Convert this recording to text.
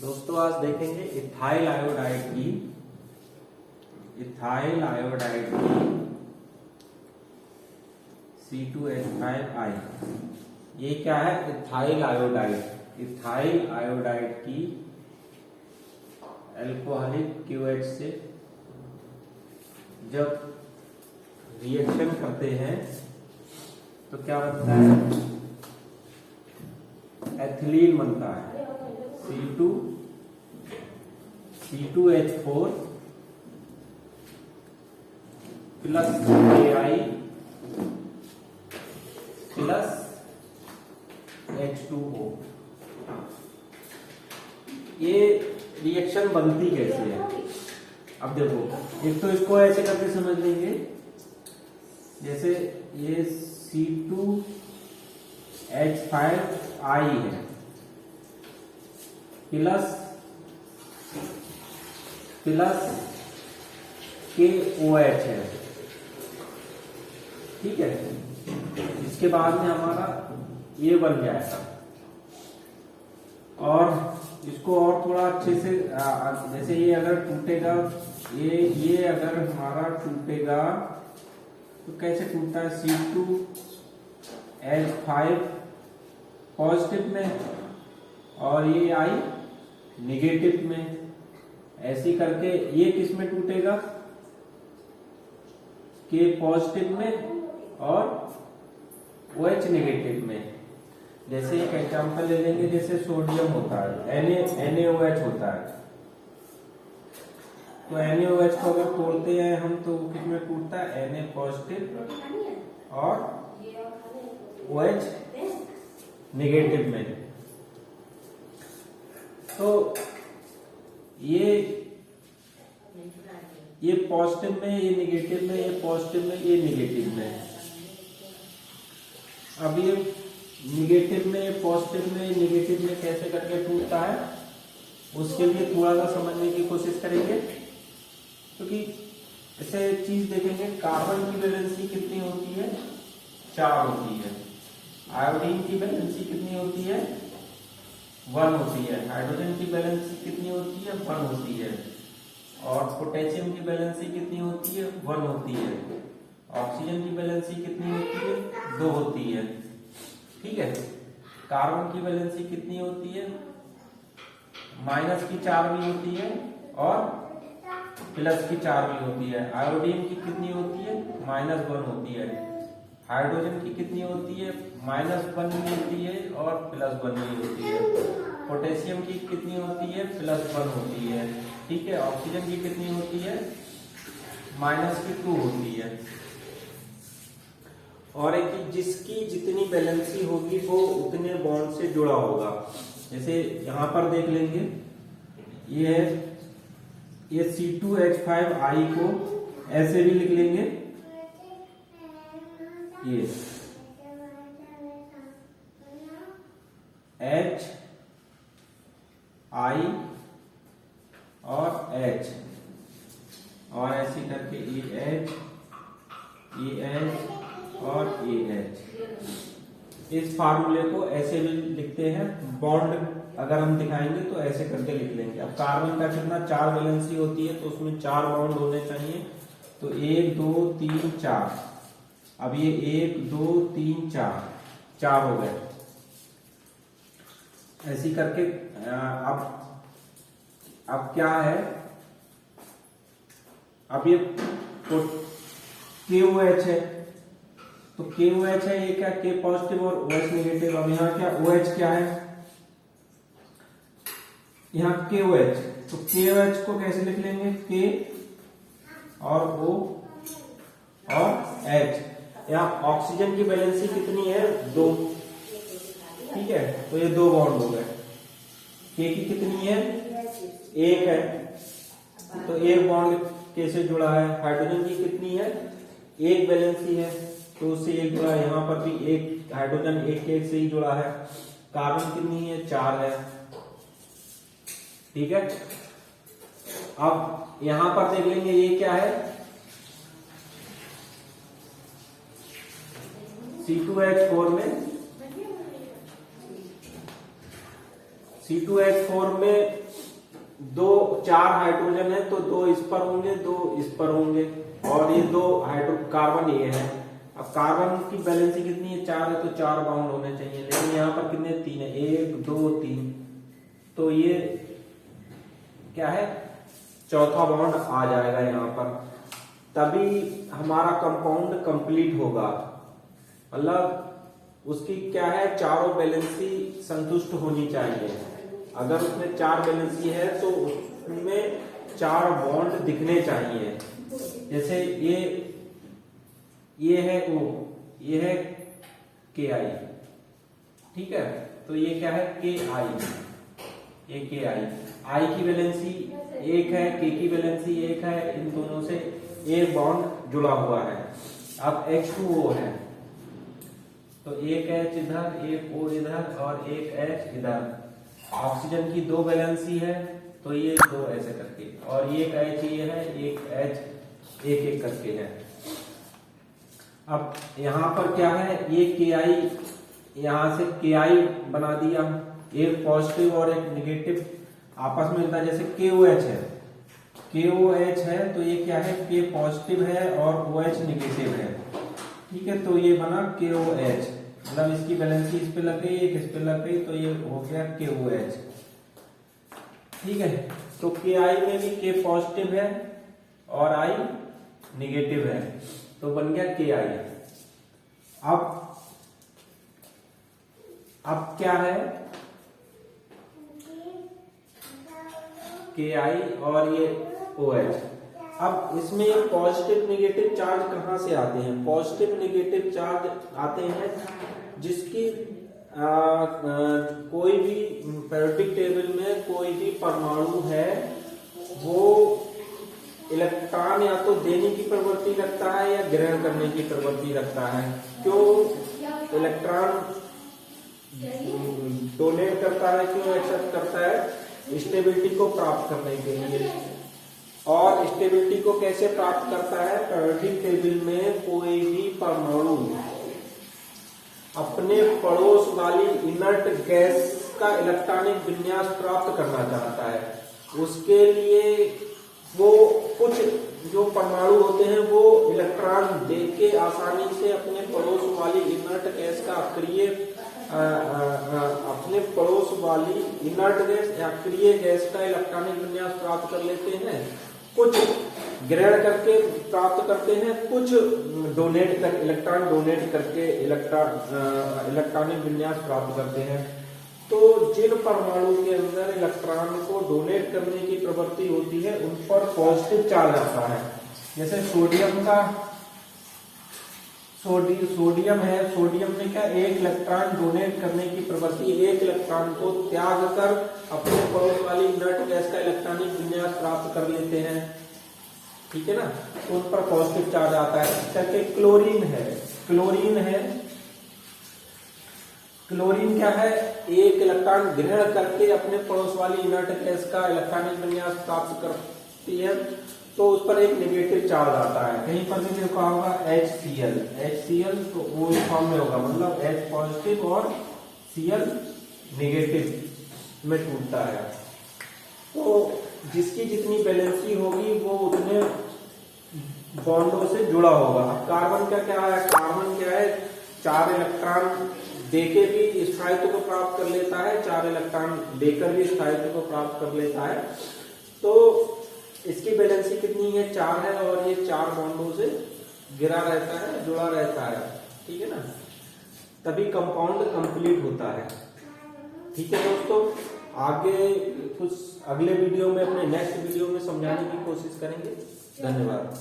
दोस्तों आज देखेंगे इथाइल आयोडाइड की C2H5I। ये क्या है? इथाइल आयोडाइड की अल्कोहलिक QH से जब रिएक्शन करते हैं तो क्या बनता है? एथिलीन बनता है। C2H4 plus Ai plus H2O। ये रिएक्शन बनती कैसे है? अब देखो, एक तो इसको ऐसे करके समझ लेंगे, जैसे ये C2H5I है प्लस KOH है, ठीक है। इसके बाद में हमारा ये बन जाएगा और इसको और थोड़ा अच्छे से जैसे ये अगर टूटेगा, ये अगर हमारा टूटेगा तो कैसे टूटता है? C2H5 पॉजिटिव में और ये I निगेटिव में, ऐसी करके ये किस में टूटेगा? K पॉजिटिव में और OH निगेटिव में। जैसे एक एग्जांपल ले लेंगे, जैसे सोडियम होता है, NaOH होता है, तो NaOH को अगर तोड़ते हैं हम तो किस में टूटता है? Na पॉजिटिव और OH निगेटिव में। तो ये पॉजिटिव में, ये निगेटिव में, ये पॉजिटिव में, ये निगेटिव में। अब ये निगेटिव में, पॉजिटिव में, निगेटिव में कैसे करके टूटता है, उसके लिए थोड़ा सा समझने की कोशिश करेंगे। क्योंकि ऐसे चीज देखेंगे, कार्बन की वैलेंसी कितनी होती है? 4 होती है। आयोडीन की वैलेंसी कितनी होती है? 1 होती है। हाइड्रोजन की वैलेंसी कितनी होती है? 1 होती है। और पोटेशियम की वैलेंसी कितनी होती है? 1 होती है। ऑक्सीजन की वैलेंसी कितनी होती है? 2 होती है, ठीक है। कार्बन की वैलेंसी कितनी होती है? -4 भी होती है और +4 भी होती है। आयोडीन की कितनी होती है? -1 होती है। हाइड्रोजन की कितनी होती है? -1 भी होती है और +1 भी होती है। पोटेशियम की कितनी होती है? +1 होती है, ठीक है। ऑक्सीजन की कितनी होती है? -2 होती है। और एक जिसकी जितनी वैलेंसी होगी वो उतने बॉन्ड से जुड़ा होगा। जैसे यहां पर देख लेंगे, ये C2H5I को ऐसे भी लिख लेंगे, ये HI और H और ऐसे करके AH और AH। इस फार्मूले को ऐसे भी लिखते हैं। बॉन्ड अगर हम दिखाएंगे तो ऐसे करके लिख लेंगे। अब कार्बन का कितना? 4 वैलेंसी होती है, तो उसमें 4 बॉन्ड होने चाहिए। तो 1 2 3 4। अब ये 1 2 3 4 हो गए। ऐसी करके अब क्या है? अब ये KOH है, तो KOH है, ये क्या? K पॉजिटिव और OH निगेटिव। अब यहाँ क्या OH क्या है? यहाँ KOH, तो KOH को कैसे लिख लेंगे? K और O और H। यहाँ ऑक्सीजन की वैलेंसी कितनी है? 2, ठीक है। तो ये 2 बॉन्ड हो गए। K की कितनी है? 1 है, तो 1 बॉन्ड K से जुड़ा है। हाइड्रोजन की कितनी है? 1 वैलेंसी है, तो उससे 1 जुड़ा है। यहाँ पर भी 1 हाइड्रोजन 1 से ही जुड़ा है। कार्बन कितनी है? 4 है, ठीक है। अब यहां पर देख लेंगे, ये क्या है? C2H4 में चार हाइड्रोजन है तो 2 इस पर होंगे, 2 इस पर होंगे, और ये 2 कार्बन ये है। अब कार्बन की वैलेंसी कितनी है, 4 है, तो 4 बाउंड होने चाहिए, लेकिन यहाँ पर कितने, 3 है, 1 2 3, तो ये क्या है, चौथा बॉन्ड आ जाएगा यहाँ पर, तभी हमारा कंपाउंड कंप्लीट होगा। मतलब उसकी क्या है, चारों बैलेंसी संतुष्ट होनी चाहिए। अगर उसमें 4 बैलेंसी है तो उसमें 4 बॉन्ड दिखने चाहिए। जैसे ये है O, ये है KI, ठीक है, तो ये क्या है KI, ये KI, I की वैलेंसी 1 है, K की वैलेंसी 1 है, इन दोनों से एक बॉन्ड जुड़ा हुआ है। अब H2O है तो एक H इधर, एक O इधर और एक H इधर। ऑक्सीजन की 2 वैलेंसी है तो ये 2 ऐसे करके, और एक H ये है, एक H एक एक करके है। अब यहाँ पर क्या है, ये KI, यहाँ से KI बना दिया, एक पॉजिटिव और एक नेगेटिव आपस में मिलता है। जैसे KOH है, KOH है तो ये क्या है, K पॉजिटिव है और OH नेगेटिव है, ठीक है, तो ये बना KOH, मतलब इसकी वैलेंसी इस पे लग गई, एक इस पे लग गई, तो ये हो गया KOH, ठीक है। तो KI में भी K पॉजिटिव है और I नेगेटिव है, तो बन गया KI। अब क्या है, KI और ये OH। अब इसमें ये पॉजिटिव नेगेटिव चार्ज कहां से आते हैं, पॉजिटिव नेगेटिव चार्ज आते हैं जिसकी कोई भी पीरियोडिक टेबल में कोई भी परमाणु है वो इलेक्ट्रॉन या तो देने की प्रवृत्ति रखता है या ग्रहण करने की प्रवृत्ति रखता है। क्यों इलेक्ट्रॉन डोनेट करता है, क्यों एक्सेप्ट करता है, स्टेबिलिटी को प्राप्त करने के लिए। और स्टेबिलिटी को कैसे प्राप्त करता है, पीरियोडिक टेबल में कोई भी परमाणु अपने पड़ोस वाली इनर्ट गैस का इलेक्ट्रॉनिक विन्यास प्राप्त करना चाहता है, उसके लिए वो कुछ जो परमाणु होते हैं वो इलेक्ट्रॉन देके आसानी से अपने पड़ोस वाली इनर्ट गैस का अक्रिय अपने पड़ोस वाली इनर्ट गैस या अक्रिय गैस का इलेक्ट्रॉनिक विन्यास प्राप्त कर लेते हैं, कुछ ग्रहण करके प्राप्त करते हैं, कुछ डोनेट कर इलेक्ट्रॉन डोनेट करके इलेक्ट्रॉनिक विन्यास प्राप्त करते हैं। तो जिन परमाणु के अंदर इलेक्ट्रॉन को डोनेट करने की प्रवृत्ति होती है उन पर पॉजिटिव चार्ज आता है। जैसे सोडियम है, सोडियम में क्या एक इलेक्ट्रॉन डोनेट करने की प्रवृत्ति, एक इलेक्ट्रॉन को त्याग कर अपने पड़ोस वाली इनर्ट गैस का इलेक्ट्रॉनिक विन्यास प्राप्त कर लेते हैं, ठीक है ना, तो उन पर पॉजिटिव चार्ज आता है। इस करके क्लोरीन है, क्लोरीन क्या है, एक इलेक्ट्रॉन ग्रहण करके अपने पड़ोस वाली इनर्ट गैस का इलेक्ट्रॉनिक विन्यास प्राप्त करती है, तो उस पर एक नेगेटिव चार्ज आता है। कहीं पर भी देखा होगा HCl तो वो इस फॉर्म में होगा, मतलब H पॉजिटिव और Cl नेगेटिव में टूटता है। तो जिसकी जितनी वैलेंसी होगी वो उतने बॉन्डों से जुड़ा होगा। कार्बन का क्या है, कार्बन क्या है, 4 इलेक्ट्रॉन देके भी स्थायित्व को प्राप्त कर लेता है, 4 इलेक्ट्रॉन देकर भी स्थायित्व को प्राप्त कर लेता है। तो इसकी वैलेंसी कितनी है, 4 है, और ये 4 बॉन्डों से गिरा रहता है, जुड़ा रहता है, ठीक है ना, तभी कंपाउंड कंप्लीट होता है। ठीक है दोस्तों, आगे कुछ अगले वीडियो में, अपने नेक्स्ट वीडियो में समझाने की कोशिश करेंगे। धन्यवाद।